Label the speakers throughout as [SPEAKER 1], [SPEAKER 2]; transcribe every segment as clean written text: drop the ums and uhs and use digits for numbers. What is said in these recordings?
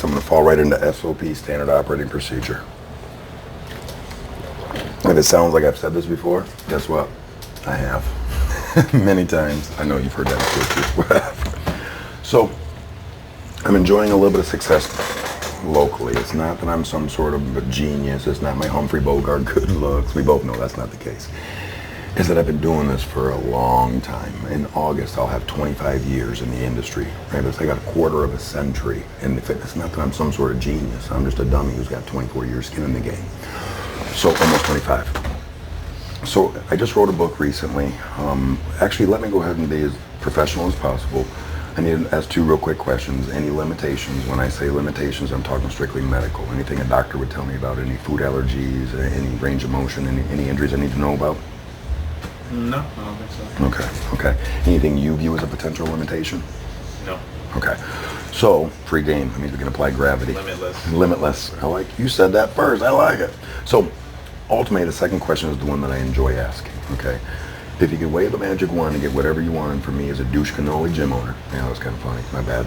[SPEAKER 1] I'm going to fall right into SOP, standard operating procedure. If it sounds like I've said this before, guess what? I have. Many times. I know you've heard that before. So, I'm enjoying a little bit of success locally. It's not that I'm some sort of a genius. It's not my Humphrey Bogart good looks. We both know that's not the case. Is that I've been doing this for a long time. In August, I'll have 25 years in the industry. Right? I got a quarter of a century in the fitness. Not that I'm some sort of genius. I'm just a dummy who's got 24 years skin in the game. So almost 25. So I just wrote a book recently. Actually, let me go ahead and be as professional as possible. I need to ask two real quick questions. Any limitations? When I say limitations, I'm talking strictly medical. Anything a doctor would tell me about, any food allergies, any range of motion, any injuries I need to know about?
[SPEAKER 2] No, I don't think
[SPEAKER 1] Okay,
[SPEAKER 2] so.
[SPEAKER 1] okay. Anything you view as a potential limitation?
[SPEAKER 2] No.
[SPEAKER 1] Okay. So, free game. That means we can apply gravity.
[SPEAKER 2] Limitless.
[SPEAKER 1] Limitless. I like, you said that first. I like it. So, ultimately, the second question is the one that I enjoy asking, okay? If you could wave a magic wand and get whatever you want, and for me as a douche cannoli gym owner, yeah, that was kind of funny, my bad.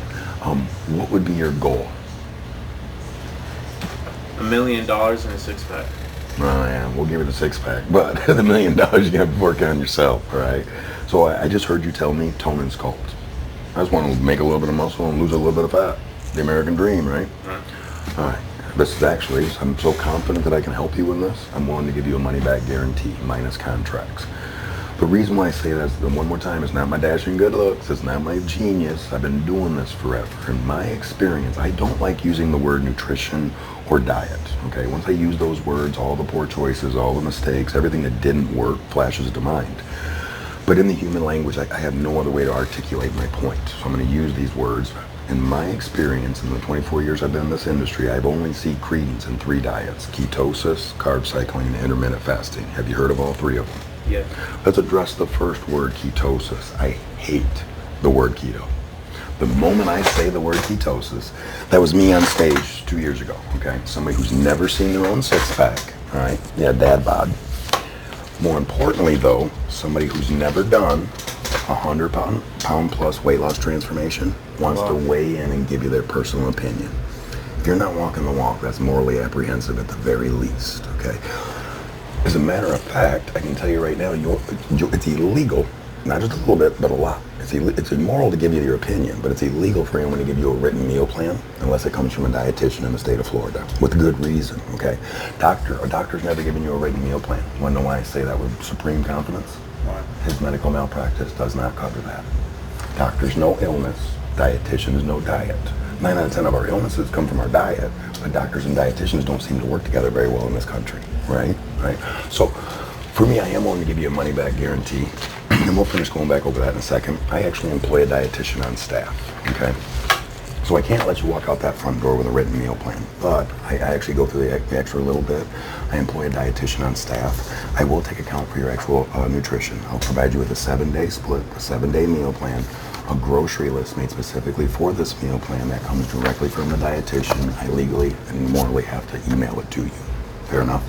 [SPEAKER 1] What would be your goal?
[SPEAKER 2] $1 million in a six-pack.
[SPEAKER 1] Oh yeah, we'll give it a six-pack, but the $1 million you have to work on yourself, all right? So I just heard you tell me tone and sculpt. I just want to make a little bit of muscle and lose a little bit of fat. The American dream, right?
[SPEAKER 2] Right.
[SPEAKER 1] All right. This is actually, I'm so confident that I can help you with this, I'm willing to give you a money-back guarantee, minus contracts. The reason why I say that, one more time, it's not my dashing good looks, it's not my genius. I've been doing this forever. In my experience, I don't like using the word nutrition or diet, okay? Once I use those words, all the poor choices, all the mistakes, everything that didn't work flashes to mind. But in the human language, I have no other way to articulate my point. So I'm going to use these words. In my experience, in the 24 years I've been in this industry, I've only seen credence in 3 diets: ketosis, carb cycling, and intermittent fasting. Have you heard of all 3 of them?
[SPEAKER 2] Yeah.
[SPEAKER 1] Let's address the first word, ketosis. I hate the word keto. The moment I say the word ketosis, that was me on stage 2 years ago, okay? Somebody who's never seen their own six-pack, all right? Yeah, dad bod. More importantly, though, somebody who's never done 100-pound plus weight loss transformation wants to weigh in and give you their personal opinion. If you're not walking the walk, that's morally apprehensive at the very least, okay? As a matter of fact, I can tell you right now, it's illegal, not just a little bit, but a lot. It's immoral to give you your opinion, but it's illegal for anyone to give you a written meal plan unless it comes from a dietitian in the state of Florida, with good reason, okay? A doctor's never given you a written meal plan. You want to know why I say that with supreme confidence?
[SPEAKER 2] Why?
[SPEAKER 1] His medical malpractice does not cover that. Doctors know illness, dietitians know diet. 9 out of 10 of our illnesses come from our diet, but doctors and dietitians don't seem to work together very well in this country, right? So, for me, I am willing to give you a money-back guarantee, and we'll finish going back over that in a second. I actually employ a dietitian on staff, okay? So I can't let you walk out that front door with a written meal plan, but I actually go through the extra little bit. I employ a dietitian on staff. I will take account for your actual nutrition. I'll provide you with a 7-day split, a 7-day meal plan, a grocery list made specifically for this meal plan that comes directly from the dietitian. I legally and morally have to email it to you. Fair enough.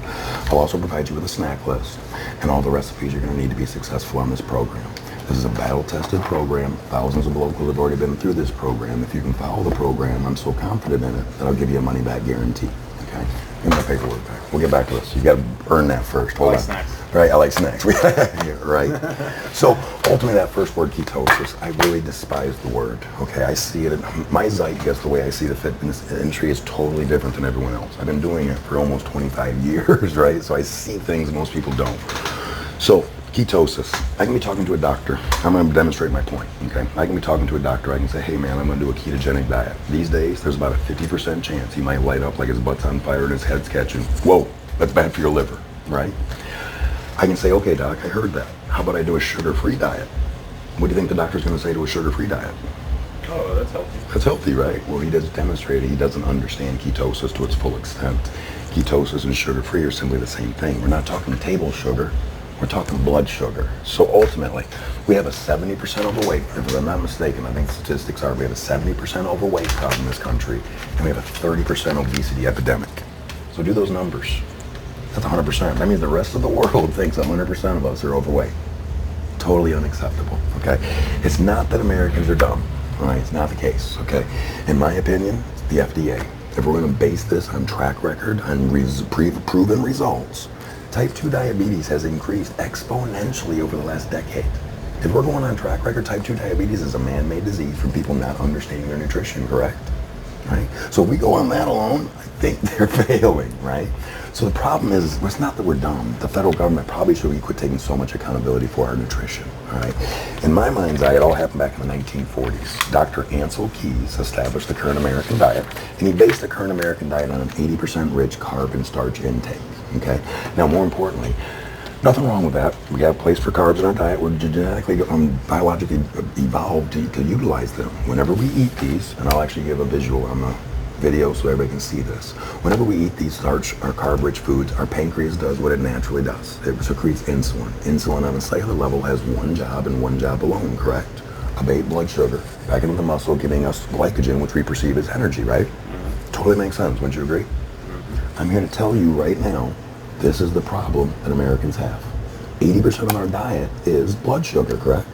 [SPEAKER 1] I'll also provide you with a snack list and all the recipes you're going to need to be successful on this program. This is a battle-tested program. Thousands of locals have already been through this program. If you can follow the program, I'm so confident in it that I'll give you a money-back guarantee. Okay? Give me my paperwork back. We'll get back to this. You got to earn that first. Hold on.
[SPEAKER 2] Snacks.
[SPEAKER 1] Right, I like snacks. Yeah, right. So ultimately, that first word, ketosis, I really despise the word. Okay, I see it. My zeitgeist, the way I see the fitness industry, is totally different than everyone else. I've been doing it for almost 25 years, right? So I see things most people don't. So ketosis. I can be talking to a doctor. I'm going to demonstrate my point. Okay, I can be talking to a doctor. I can say, hey man, I'm going to do a ketogenic diet. These days, there's about a 50% chance he might light up like his butt's on fire and his head's catching. Whoa, that's bad for your liver, right? I can say, okay, doc, I heard that. How about I do a sugar-free diet? What do you think the doctor's going to say to a sugar-free diet?
[SPEAKER 2] Oh, that's healthy.
[SPEAKER 1] That's healthy, right? Well, he doesn't demonstrate it. He doesn't understand ketosis to its full extent. Ketosis and sugar-free are simply the same thing. We're not talking table sugar. We're talking blood sugar. So ultimately, we have a 70% overweight. If I'm not mistaken, I think statistics are we have a 70% overweight problem in this country, and we have a 30% obesity epidemic. So do those numbers. That's 100%. That means the rest of the world thinks 100% of us are overweight. Totally unacceptable, okay? It's not that Americans are dumb, all right? It's not the case, okay? In my opinion, the FDA, if we're going to base this on track record, on proven results, type 2 diabetes has increased exponentially over the last decade. If we're going on track record, type 2 diabetes is a man-made disease from people not understanding their nutrition, correct? Right? So if we go on that alone, I think they're failing, right? So the problem is, it's not that we're dumb. The federal government probably should quit taking so much accountability for our nutrition, all right? In my mind's eye, it all happened back in the 1940s. Dr. Ansel Keys established the current American diet, and he based the current American diet on an 80% rich carb and starch intake, okay? Now, more importantly, nothing wrong with that. We have a place for carbs in our diet. We're genetically, biologically evolved to utilize them. Whenever we eat these, and I'll actually give a visual on the video so everybody can see this. Whenever we eat these starch or carb-rich foods, our pancreas does what it naturally does. It secretes insulin. Insulin on a cellular level has one job and one job alone, correct? Abate blood sugar back into the muscle, giving us glycogen, which we perceive as energy, right? Mm-hmm. Totally makes sense, wouldn't you agree? Mm-hmm. I'm here to tell you right now, this is the problem that Americans have. 80% of our diet is blood sugar, correct?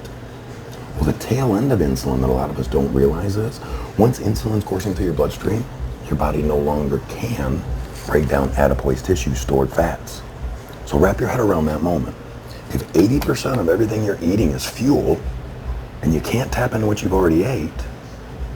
[SPEAKER 1] Well, the tail end of insulin that a lot of us don't realize is, once insulin's coursing through your bloodstream, your body no longer can break down adipose tissue stored fats. So wrap your head around that moment. If 80% of everything you're eating is fuel, and you can't tap into what you've already ate,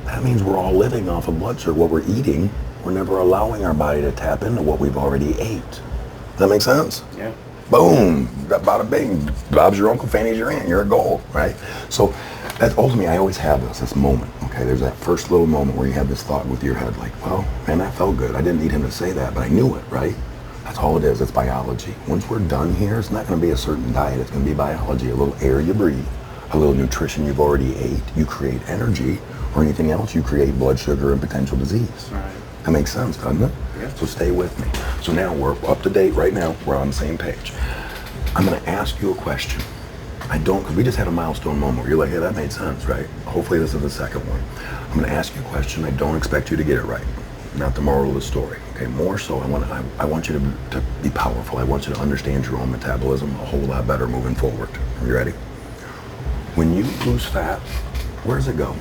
[SPEAKER 1] that means we're all living off of blood sugar. What we're eating, we're never allowing our body to tap into what we've already ate. Does that make sense?
[SPEAKER 2] Yeah.
[SPEAKER 1] Boom, bada bing, Bob's your uncle, Fanny's your aunt, you're a goal, right? So that's ultimately, I always have this moment, okay? There's that first little moment where you have this thought with your head like, well, man, that felt good. I didn't need him to say that, but I knew it, right? That's all it is, it's biology. Once we're done here, it's not gonna be a certain diet, it's gonna be biology. A little air you breathe, a little nutrition you've already ate, you create energy, or anything else, you create blood sugar and potential disease.
[SPEAKER 2] Right.
[SPEAKER 1] That makes sense, doesn't it?
[SPEAKER 2] Yeah.
[SPEAKER 1] So stay with me. So now we're up to date right now. We're on the same page. I'm going to ask you a question. Because we just had a milestone moment where you're like, yeah, that made sense, right? Hopefully this is the second one. I'm going to ask you a question. I don't expect you to get it right. Not the moral of the story. Okay, more so, I want you to be powerful. I want you to understand your own metabolism a whole lot better moving forward. Are you ready? When you lose fat, where does it go?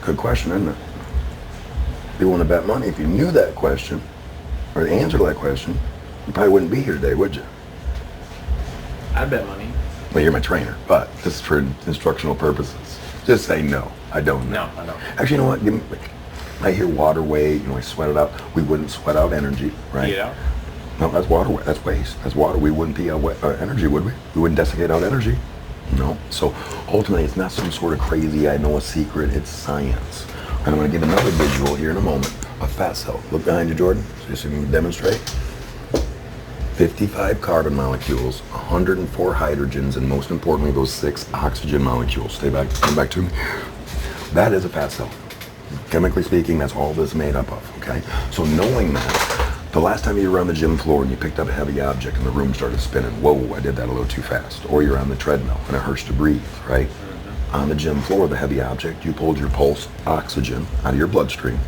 [SPEAKER 1] Good question, isn't it? If you want to bet money, if you knew that question, or the answer to that question, you probably wouldn't be here today, would you?
[SPEAKER 2] I bet money.
[SPEAKER 1] Well, you're my trainer, but this is for instructional purposes. Just say no. I don't know.
[SPEAKER 2] No, I don't.
[SPEAKER 1] Actually, you know what? I hear water weight, I sweat it out. We wouldn't sweat out energy, right?
[SPEAKER 2] Pee it out?
[SPEAKER 1] No, that's water weight. That's waste. That's water. We wouldn't pee out energy, would we? We wouldn't desiccate out energy. No. So ultimately, it's not some sort of crazy, I know a secret. It's science. And I'm going to give another visual here in a moment. A fat cell. Look behind you, Jordan, so you can demonstrate. 55 carbon molecules, 104 hydrogens, and most importantly, those 6 oxygen molecules. Come back to me. That is a fat cell. Chemically speaking, that's all this is made up of, okay? So knowing that, the last time you were on the gym floor and you picked up a heavy object and the room started spinning, whoa, I did that a little too fast. Or you're on the treadmill and it hurts to breathe, right? Mm-hmm. On the gym floor, the heavy object, you pulled your pulse oxygen out of your bloodstream.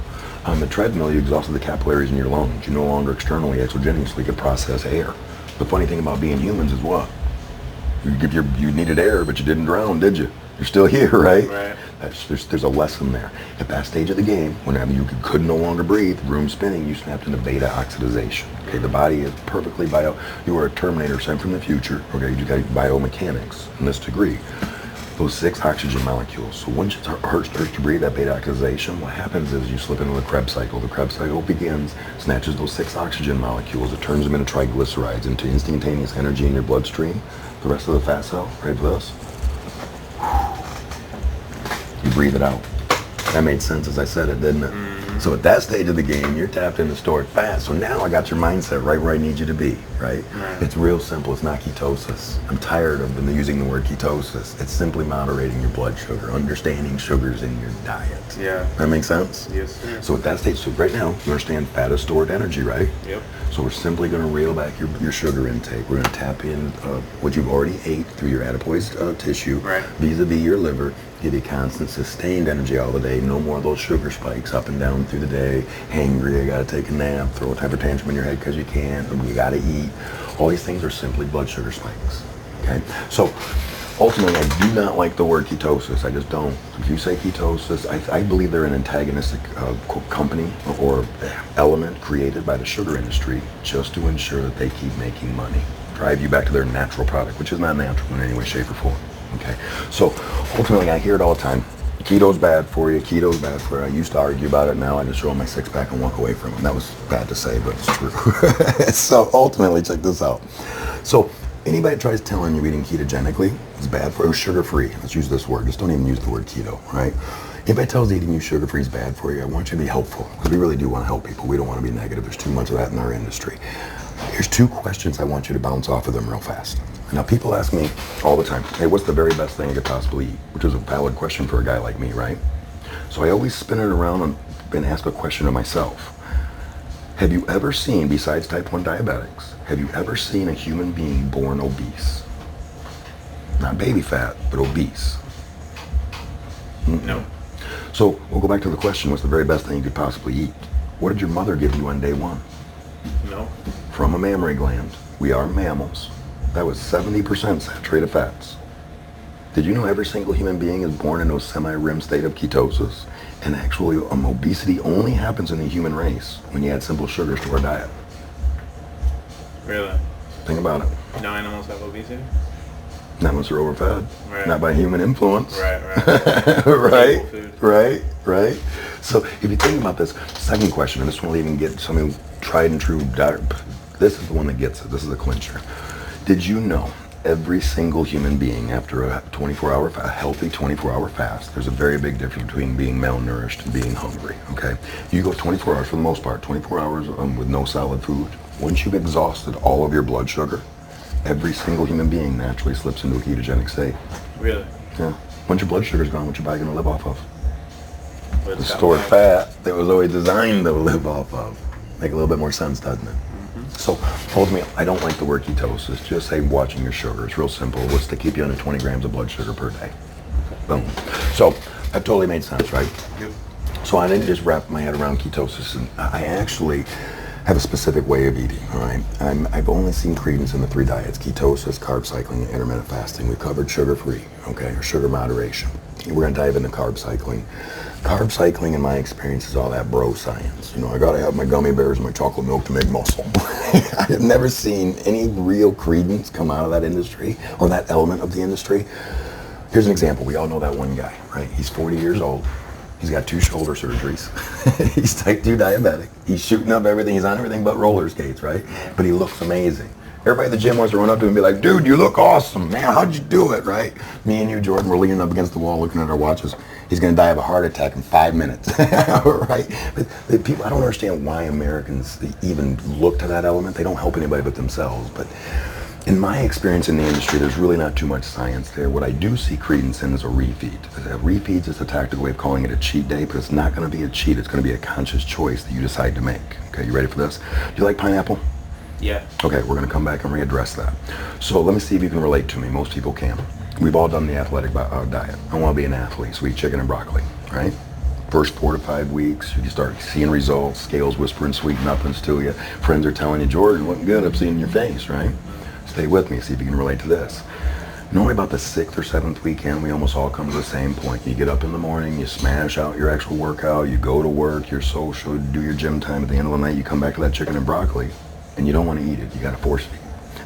[SPEAKER 1] On the treadmill, you exhausted the capillaries in your lungs. You no longer externally, exogenously could process air. The funny thing about being humans is what? You needed air, but you didn't drown, did you? You're still here, right? Right. There's a lesson there. At that stage of the game, whenever you could no longer breathe, room spinning, you snapped into beta oxidization. Okay, the body is perfectly you are a Terminator sent from the future. Okay, you got biomechanics in this degree. Those 6 oxygen molecules. So once it hurts to breathe, that beta oxidization, what happens is you slip into the Krebs cycle. The Krebs cycle begins, snatches those 6 oxygen molecules, it turns them into triglycerides, into instantaneous energy in your bloodstream. The rest of the fat cell, right for this. You breathe it out. That made sense as I said it, didn't it? Mm-hmm. So at that stage of the game, you're tapped into stored fat. So now I got your mindset right where I need you to be, right? It's real simple. It's not ketosis. I'm tired of them using the word ketosis. It's simply moderating your blood sugar, understanding sugars in your diet. Yeah. That makes sense?
[SPEAKER 2] Yes, sir.
[SPEAKER 1] So at that stage, so right now, you understand fat is stored energy, right?
[SPEAKER 2] Yep.
[SPEAKER 1] So we're simply going to reel back your sugar intake. We're going to tap in what you've already ate through your adipose tissue,
[SPEAKER 2] right,
[SPEAKER 1] vis-a-vis your liver, give you constant, sustained energy all the day. No more of those sugar spikes up and down through the day. Hangry, you got to take a nap, throw a temper tantrum in your head because you can't, you got to eat. All these things are simply blood sugar spikes. Okay? So ultimately, I do not like the word ketosis. I just don't. If you say ketosis, I believe they're an antagonistic company or element created by the sugar industry just to ensure that they keep making money. Drive you back to their natural product, which is not natural in any way, shape, or form. Okay? So ultimately, I hear it all the time. Keto's bad for you. Keto's bad for you. I used to argue about it. Now I just roll my six pack and walk away from them. That was bad to say, but it's true. So ultimately, check this out. So anybody that tries telling you eating ketogenically is bad for you, sugar-free. Let's use this word. Just don't even use the word keto, right? Anybody tells you eating you sugar-free is bad for you, I want you to be helpful because we really do want to help people. We don't want to be negative. There's too much of that in our industry. Here's two questions I want you to bounce off of them real fast. Now, people ask me all the time, hey, what's the very best thing I could possibly eat? Which is a valid question for a guy like me, right? So I always spin it around and ask a question to myself. Have you ever seen, besides type 1 diabetics, have you ever seen a human being born obese? Not baby fat, but obese.
[SPEAKER 2] No.
[SPEAKER 1] So we'll go back to the question, what's the very best thing you could possibly eat? What did your mother give you on day one?
[SPEAKER 2] No.
[SPEAKER 1] From a mammary gland. We are mammals. That was 70% saturated fats. Did you know every single human being is born in a semi-REM state of ketosis? And actually, obesity only happens in the human race when you add simple sugars to our diet.
[SPEAKER 2] Really?
[SPEAKER 1] Think about it.
[SPEAKER 2] No animals have obesity?
[SPEAKER 1] Not unless they're overfed.
[SPEAKER 2] Right.
[SPEAKER 1] Not by human influence.
[SPEAKER 2] Right.
[SPEAKER 1] Right. So if you think about this, second question, and this one will even get something tried and true. This is the one that gets it. This is a clincher. Did you know every single human being after a 24-hour, a healthy 24-hour fast, there's a very big difference between being malnourished and being hungry, okay? You go 24 hours for the most part, 24 hours with no solid food. Once you've exhausted all of your blood sugar, every single human being naturally slips into a ketogenic state.
[SPEAKER 2] Really?
[SPEAKER 1] Yeah. Once your blood sugar's gone, what's your body going to live off of?
[SPEAKER 2] But
[SPEAKER 1] The stored fat that was always designed to live off of. Make a little bit more sense, doesn't it? So ultimately, I don't like the word ketosis. Just say watching your sugar. It's real simple. What's to keep you under 20 grams of blood sugar per day? Boom. So that totally made sense, right?
[SPEAKER 2] Yep.
[SPEAKER 1] So I didn't just wrap my head around ketosis. And I actually have a specific way of eating, all right? I've only seen credence in the three diets: ketosis, carb cycling, and intermittent fasting. We've covered sugar-free, okay, or sugar moderation. We're going to dive into carb cycling. Carb cycling, in my experience, is all that bro science. You know, I got to have my gummy bears and my chocolate milk to make muscle. I have never seen any real credence come out of that industry or that element of the industry. Here's an example. We all know that one guy, right? He's 40 years old. He's got 2 shoulder surgeries. He's type 2 diabetic. He's shooting up everything. He's on everything but roller skates, right? But he looks amazing. Everybody at the gym wants to run up to him and be like, dude, you look awesome. Man, how'd you do it, right? Me and you, Jordan, we're leaning up against the wall looking at our watches. He's going to die of a heart attack in 5 minutes, right? But the people, I don't understand why Americans even look to that element. They don't help anybody but themselves. But in my experience in the industry, there's really not too much science there. What I do see credence in is a refeed. A refeed is a tactical way of calling it a cheat day, but it's not going to be a cheat. It's going to be a conscious choice that you decide to make. Okay, you ready for this? Do you like pineapple?
[SPEAKER 2] Yeah.
[SPEAKER 1] Okay, we're going to come back and readdress that. So let me see if you can relate to me. Most people can. We've all done the athletic diet. I want to be an athlete, so eat chicken and broccoli, right? First 4 to 5 weeks, you start seeing results, scales whispering sweet nothings to you. Friends are telling you, Jordan, looking good, I'm seeing your face, right? Stay with me, see if you can relate to this. Normally about the 6th or 7th weekend, we almost all come to the same point. You get up in the morning, you smash out your actual workout, you go to work, you're social, do your gym time. At the end of the night, you come back to that chicken and broccoli, and you don't want to eat it. You got to force feed.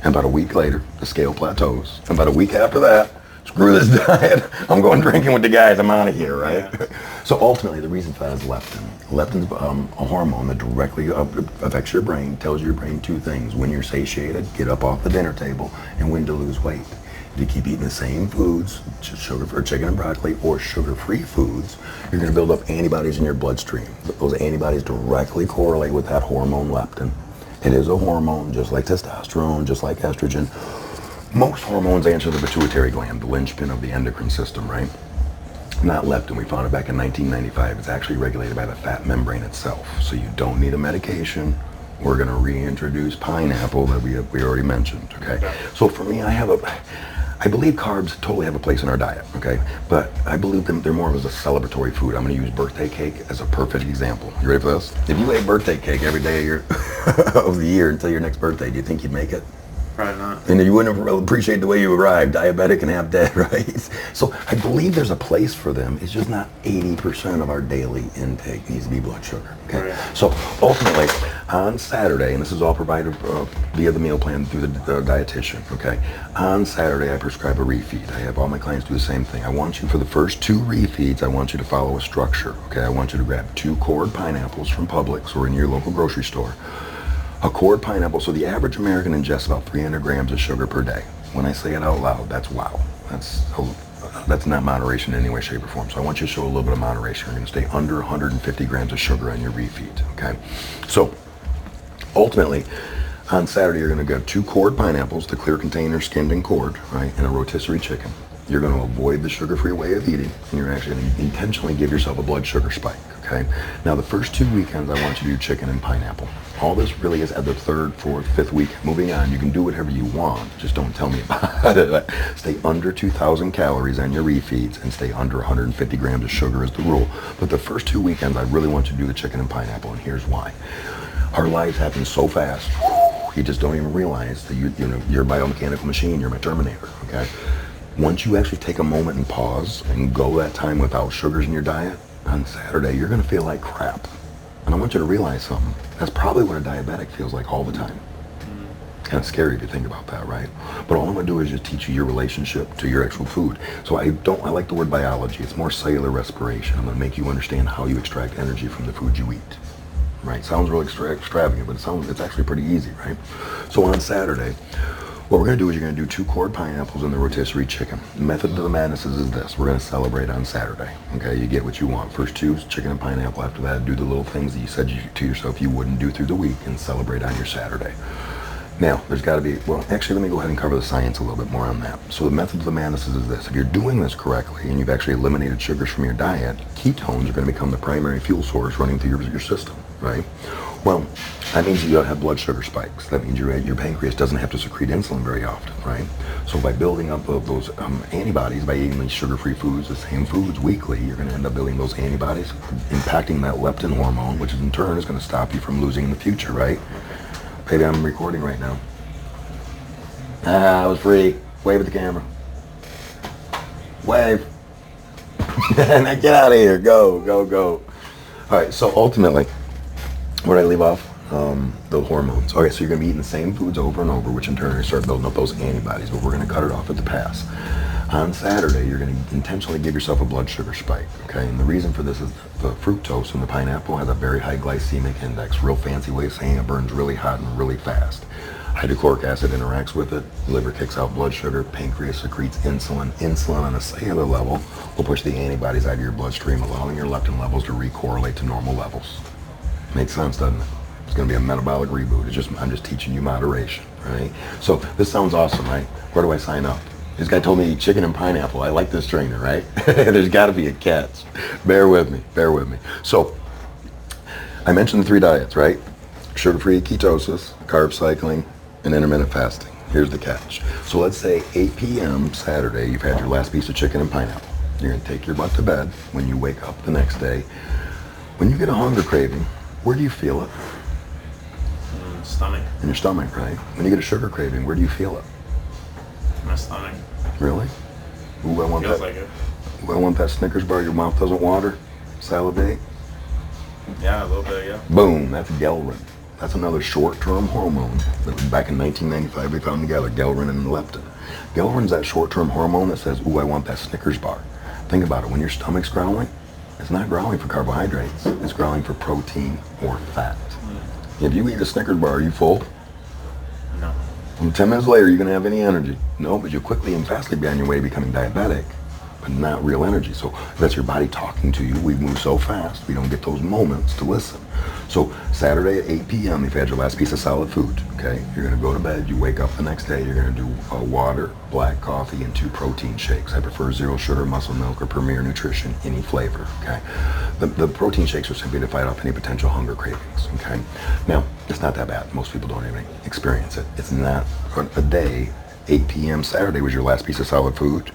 [SPEAKER 1] And about a week later, the scale plateaus. And about a week after that, screw this diet. I'm going drinking with the guys. I'm out of here, right? Yeah. So ultimately, the reason for that is leptin. Leptin's a hormone that directly affects your brain, tells your brain 2 things. When you're satiated, get up off the dinner table, and when to lose weight. If you keep eating the same foods, sugar-free chicken and broccoli, or sugar-free foods, you're going to build up antibodies in your bloodstream. Those antibodies directly correlate with that hormone leptin. It is a hormone, just like testosterone, just like estrogen. Most hormones answer the pituitary gland, the linchpin of the endocrine system, right? Not leptin. We found it back in 1995. It's actually regulated by the fat membrane itself. So you don't need a medication. We're going to reintroduce pineapple that we already mentioned, okay? So for me, I believe carbs totally have a place in our diet, okay? But I believe they're more of a celebratory food. I'm going to use birthday cake as a perfect example. You ready for this? If you ate birthday cake every day of the year until your next birthday, do you think you'd make it?
[SPEAKER 2] Probably not.
[SPEAKER 1] And you wouldn't appreciate the way you arrived, diabetic and half dead, right? So I believe there's a place for them. It's just not 80% of our daily intake needs to be blood sugar. Okay.
[SPEAKER 2] Right.
[SPEAKER 1] So ultimately, on Saturday, and this is all provided via the meal plan through the dietitian. Okay. On Saturday, I prescribe a refeed. I have all my clients do the same thing. I want you for the first 2 refeeds, I want you to follow a structure. Okay. I want you to grab 2 cord pineapples from Publix or in your local grocery store. A cord pineapple, so the average American ingests about 300 grams of sugar per day. When I say it out loud, that's wow. That's not moderation in any way, shape, or form. So I want you to show a little bit of moderation. You're going to stay under 150 grams of sugar on your refeed, okay? So ultimately, on Saturday, you're going to get 2 cord pineapples, the clear container, skinned and cored, right, and a rotisserie chicken. You're going to avoid the sugar-free way of eating, and you're actually going to intentionally give yourself a blood sugar spike, okay? Now, the first 2 weekends, I want you to do chicken and pineapple. All this really is at the 3rd, 4th, 5th week. Moving on, you can do whatever you want. Just don't tell me about it. Stay under 2,000 calories on your refeeds and stay under 150 grams of sugar is the rule. But the first 2 weekends, I really want you to do the chicken and pineapple, and here's why. Our lives happen so fast, you just don't even realize that you're a biomechanical machine. You're my Terminator, okay? Once you actually take a moment and pause and go that time without sugars in your diet, on Saturday, you're going to feel like crap. And I want you to realize something. That's probably what a diabetic feels like all the time. Kind of scary if you think about that, right? But all I'm going to do is just teach you your relationship to your actual food. So I like the word biology. It's more cellular respiration. I'm going to make you understand how you extract energy from the food you eat. Right? Sounds really extravagant, but it's actually pretty easy, right? So on Saturday, what we're going to do is you're going to do 2 cord pineapples and the rotisserie chicken. The method to the madness is this. We're going to celebrate on Saturday. Okay, you get what you want. First 2 is chicken and pineapple. After that, do the little things that you said to yourself you wouldn't do through the week and celebrate on your Saturday. Now, there's got to be, well, actually, let me go ahead and cover the science a little bit more on that. So the method to the madness is this. If you're doing this correctly and you've actually eliminated sugars from your diet, ketones are going to become the primary fuel source running through your system, right? Well, that means you don't have blood sugar spikes. That means your pancreas doesn't have to secrete insulin very often, right? So by building up those antibodies, by eating these sugar-free foods, the same foods weekly, you're going to end up building those antibodies, impacting that leptin hormone, which in turn is going to stop you from losing in the future, right? Baby, I'm recording right now. I was free. Wave at the camera. Wave. Now get out of here. Go, go, go. All right, so ultimately, where did I leave off? The hormones. Okay, so you're going to be eating the same foods over and over, which in turn start building up those antibodies, but we're going to cut it off at the pass. On Saturday, you're going to intentionally give yourself a blood sugar spike, okay? And the reason for this is the fructose in the pineapple has a very high glycemic index. Real fancy way of saying it burns really hot and really fast. Hydrochloric acid interacts with it, liver kicks out blood sugar, pancreas secretes insulin. Insulin on a cellular level will push the antibodies out of your bloodstream, allowing your leptin levels to re-correlate to normal levels. Makes sense, doesn't it? It's going to be a metabolic reboot. I'm just teaching you moderation, right? So this sounds awesome, right? Where do I sign up? This guy told me chicken and pineapple. I like this trainer, right? There's got to be a catch. Bear with me. Bear with me. So I mentioned the 3 diets, right? Sugar-free ketosis, carb cycling, and intermittent fasting. Here's the catch. So let's say 8 p.m. Saturday, you've had your last piece of chicken and pineapple. You're going to take your butt to bed. When you wake up the next day, when you get a hunger craving, where do you feel it?
[SPEAKER 2] Stomach.
[SPEAKER 1] In your stomach, right? When you get a sugar craving, where do you feel it?
[SPEAKER 2] My stomach.
[SPEAKER 1] Really? Ooh, I want
[SPEAKER 2] Feels
[SPEAKER 1] that.
[SPEAKER 2] like it.
[SPEAKER 1] Ooh, I want that Snickers bar. Your mouth doesn't water. Salivate.
[SPEAKER 2] Yeah, a little bit, yeah.
[SPEAKER 1] Boom. That's Gelrin. That's another short-term hormone that back in 1995 we found together, Gelrin and leptin. Gelrin's that short-term hormone that says, ooh, I want that Snickers bar. Think about it. When your stomach's growling, it's not growling for carbohydrates. It's growling for protein or fat. If you eat a Snickers bar, are you full?
[SPEAKER 2] No.
[SPEAKER 1] And 10 minutes later, you're going to have any energy. No, but you'll quickly and fastly be on your way to becoming diabetic, but not real energy. So that's your body talking to you. We move so fast, we don't get those moments to listen. So Saturday at 8 p.m., you've had your last piece of solid food, okay? You're going to go to bed. You wake up the next day. You're going to do water, black coffee, and 2 protein shakes. I prefer 0 sugar, muscle milk, or Premier Nutrition, any flavor, okay? The protein shakes are simply to fight off any potential hunger cravings, okay? Now, it's not that bad. Most people don't even experience it. It's not a day. 8 p.m. Saturday was your last piece of solid food.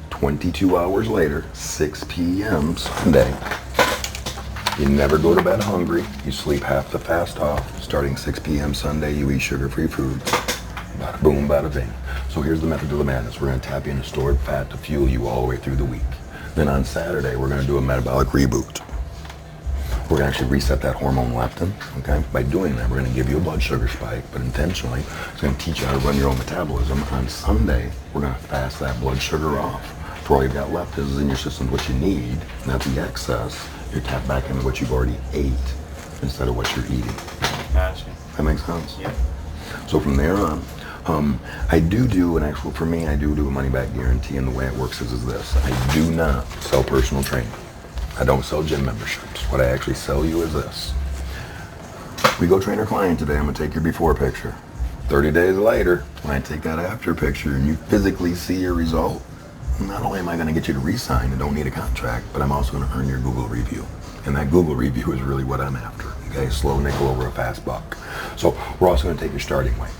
[SPEAKER 1] 22 hours later, 6 p.m. Sunday, you never go to bed hungry. You sleep half the fast off. Starting 6 p.m. Sunday, you eat sugar-free foods. Bada boom, bada bing. So here's the method of the madness. We're going to tap you into stored fat to fuel you all the way through the week. Then on Saturday, we're going to do a metabolic reboot. We're going to actually reset that hormone leptin, okay? By doing that, we're going to give you a blood sugar spike, but intentionally, it's going to teach you how to run your own metabolism. On Sunday, we're going to fast that blood sugar off. For all you've got left is in your system what you need, not the excess. You're tapped back into what you've already ate instead of what you're eating.
[SPEAKER 2] Gotcha.
[SPEAKER 1] That makes sense?
[SPEAKER 2] Yep.
[SPEAKER 1] So from there on, I do for me, I do a money back guarantee, and the way it works is this. I do not sell personal training. I don't sell gym memberships. What I actually sell you is this. We go train our client today. I'm going to take your before picture. 30 days later, when I take that after picture and you physically see your result, not only am I going to get you to re-sign and don't need a contract, but I'm also going to earn your Google review. And that Google review is really what I'm after. Okay, slow nickel over a fast buck. So we're also going to take your starting weight.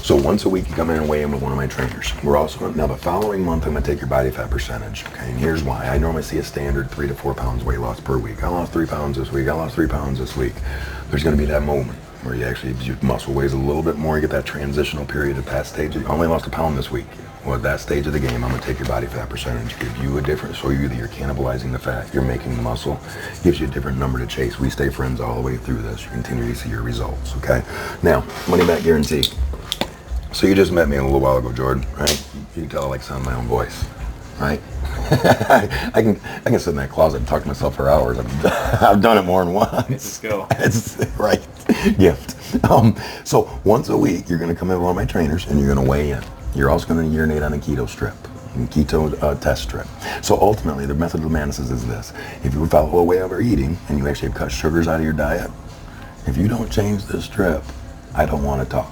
[SPEAKER 1] So once a week you come in and weigh in with one of my trainers. We're also going to, now the following month I'm going to take your body fat percentage. Okay, and here's why. I normally see a standard 3 to 4 pounds weight loss per week. I lost 3 pounds this week. I lost 3 pounds this week. There's going to be that moment where you actually, your muscle weighs a little bit more. You get that transitional period at that stage. You only lost a pound this week. Well, at that stage of the game, I'm going to take your body fat percentage, give you a different, so either you're cannibalizing the fat, you're making the muscle, gives you a different number to chase. We stay friends all the way through this. You continue to see your results, okay? Now, money back guarantee. So you just met me a little while ago, Jordan, right? You can tell I like sound my own voice, right? I can sit in that closet and talk to myself for hours. I've done it more than once.
[SPEAKER 2] It's a skill.
[SPEAKER 1] It's right. Gift. So once a week, you're going to come in with one of my trainers and you're going to weigh in. You're also going to urinate on a keto strip, keto test strip. So ultimately, the method of the madness is this. If you follow a way over eating and you actually have cut sugars out of your diet, if you don't change this strip, I don't want to talk.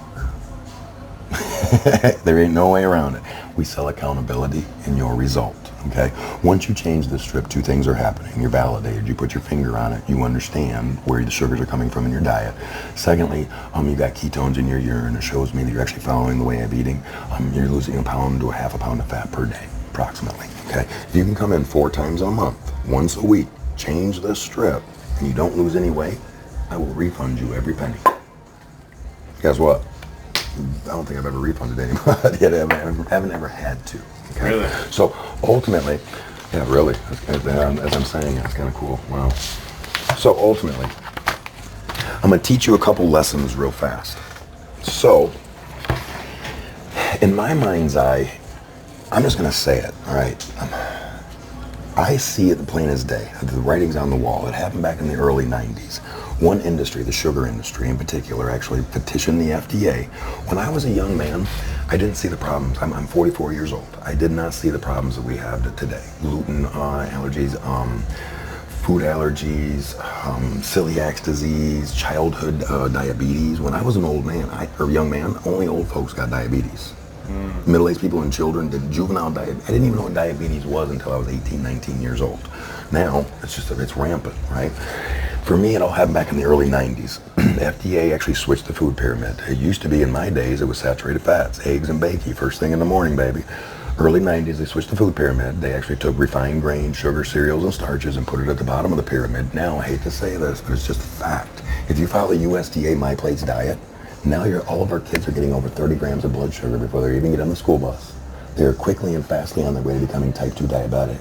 [SPEAKER 1] There ain't no way around it. We sell accountability in your result, okay? Once you change this strip, 2 things are happening. You're validated. You put your finger on it. You understand where the sugars are coming from in your diet. Secondly, you got ketones in your urine. It shows me that you're actually following the way of eating. You're losing a pound to a half a pound of fat per day, approximately, okay? If you can come in 4 times a month, once a week, change this strip, and you don't lose any weight, I will refund you every penny. Guess what? I don't think I've ever refunded anybody yet. I haven't ever had to. Okay?
[SPEAKER 2] Really?
[SPEAKER 1] So ultimately, yeah, really. As I'm saying, it's kind of cool. Wow. So ultimately, I'm going to teach you a couple lessons real fast. So, in my mind's eye, I'm just going to say it. All right. I see it plain as day. The writing's on the wall. It happened back in the early 90s. One industry, the sugar industry in particular, actually petitioned the FDA. When I was a young man, I didn't see the problems. I'm 44 years old. I did not see the problems that we have today. Gluten allergies, food allergies, celiac disease, childhood diabetes. When I was an old man, or young man, only old folks got diabetes. Middle-aged people and children did juvenile diabetes. I didn't even know what diabetes was until I was 18, 19 years old. Now, it's rampant, right? For me, it all happened back in the early 90s. The FDA actually switched the food pyramid. It used to be, in my days, it was saturated fats, eggs and bacon, first thing in the morning, baby. Early 90s, they switched the food pyramid. They actually took refined grains, sugar, cereals, and starches and put it at the bottom of the pyramid. Now, I hate to say this, but it's just a fact. If you follow USDA My Plates diet, now all of our kids are getting over 30 grams of blood sugar before they even get on the school bus. They're quickly and fastly on their way to becoming type 2 diabetic.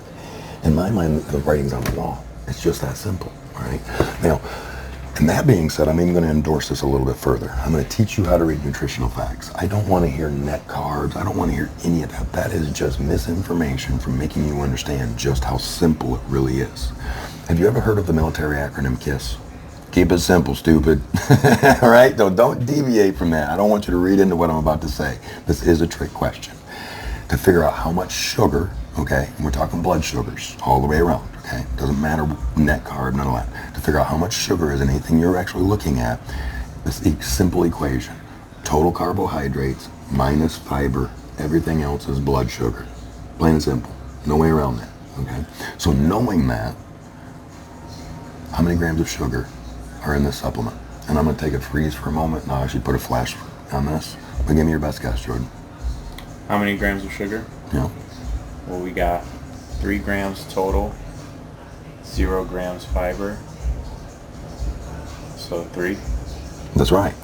[SPEAKER 1] In my mind, the writing's on the wall. It's just that simple, all right? Now, and that being said, I'm even going to endorse this a little bit further. I'm going to teach you how to read nutritional facts. I don't want to hear net carbs. I don't want to hear any of that. That is just misinformation from making you understand just how simple it really is. Have you ever heard of the military acronym KISS? Keep it simple, stupid. All right? Don't deviate from that. I don't want you to read into what I'm about to say. This is a trick question. To figure out how much sugar, okay, and we're talking blood sugars all the way around, okay? Doesn't matter net carb, none of that. To figure out how much sugar is in anything you're actually looking at, this simple equation. Total carbohydrates minus fiber, everything else is blood sugar. Plain and simple. No way around that, okay? So knowing that, how many grams of sugar are in this supplement? And I'm going to take a freeze for a moment and I'll actually put a flash on this. But give me your best guess, Jordan.
[SPEAKER 2] How many grams of sugar?
[SPEAKER 1] Yeah.
[SPEAKER 2] Well, we got 3 grams total, 0 grams fiber. So 3.
[SPEAKER 1] That's right.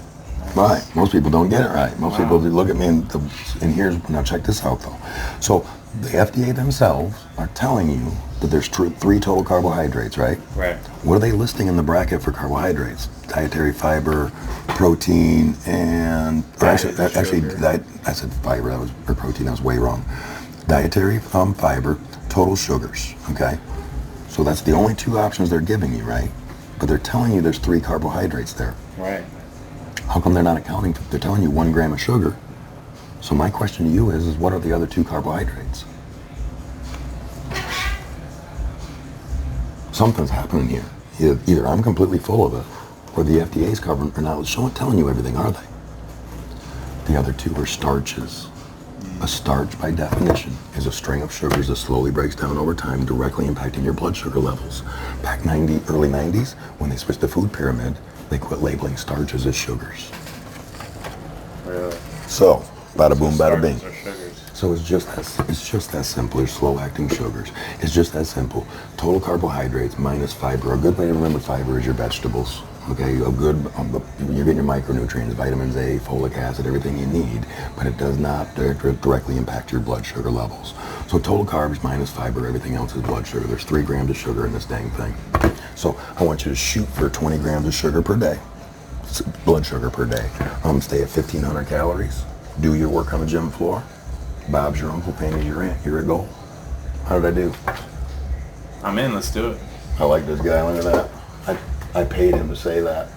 [SPEAKER 1] Right. Most people don't get it right. Most
[SPEAKER 2] Wow.
[SPEAKER 1] people look at me and here's, now check this out though. So the FDA themselves are telling you that there's three total carbohydrates, right?
[SPEAKER 2] Right.
[SPEAKER 1] What are they listing in the bracket for carbohydrates? Dietary fiber, protein, and or actually,
[SPEAKER 2] Sugar.
[SPEAKER 1] I said fiber. That was or protein. That was way wrong. Dietary fiber, total sugars. Okay, so that's the only two options they're giving you, right? But they're telling you there's three carbohydrates there.
[SPEAKER 2] Right.
[SPEAKER 1] How come they're not accounting for? They're telling you 1 gram of sugar. So my question to you is what are the other two carbohydrates? Something's happening here. Either I'm completely full of it, or the FDA's covering or not telling you everything, are they? The other two are starches. A starch, by definition, is a string of sugars that slowly breaks down over time, directly impacting your blood sugar levels. Back early 90s, when they switched the food pyramid, they quit labeling starches as sugars.
[SPEAKER 2] Really.
[SPEAKER 1] So, bada boom, bada bing.
[SPEAKER 2] Starches or sugars.
[SPEAKER 1] So it's just that simple. They're slow-acting sugars. It's just that simple. Total carbohydrates minus fiber. A good way to remember fiber is your vegetables. Okay, you're getting your micronutrients, vitamins A, folic acid, everything you need, but it does not directly impact your blood sugar levels. So total carbs minus fiber, everything else is blood sugar. There's 3 grams of sugar in this dang thing. So I want you to shoot for 20 grams of sugar per day, blood sugar per day. Stay at 1,500 calories. Do your work on the gym floor. Bob's your uncle, Penny's your aunt. You're a goal. How did I do?
[SPEAKER 2] I'm in. Let's do it.
[SPEAKER 1] I like this guy. Look at that. I paid him to say that.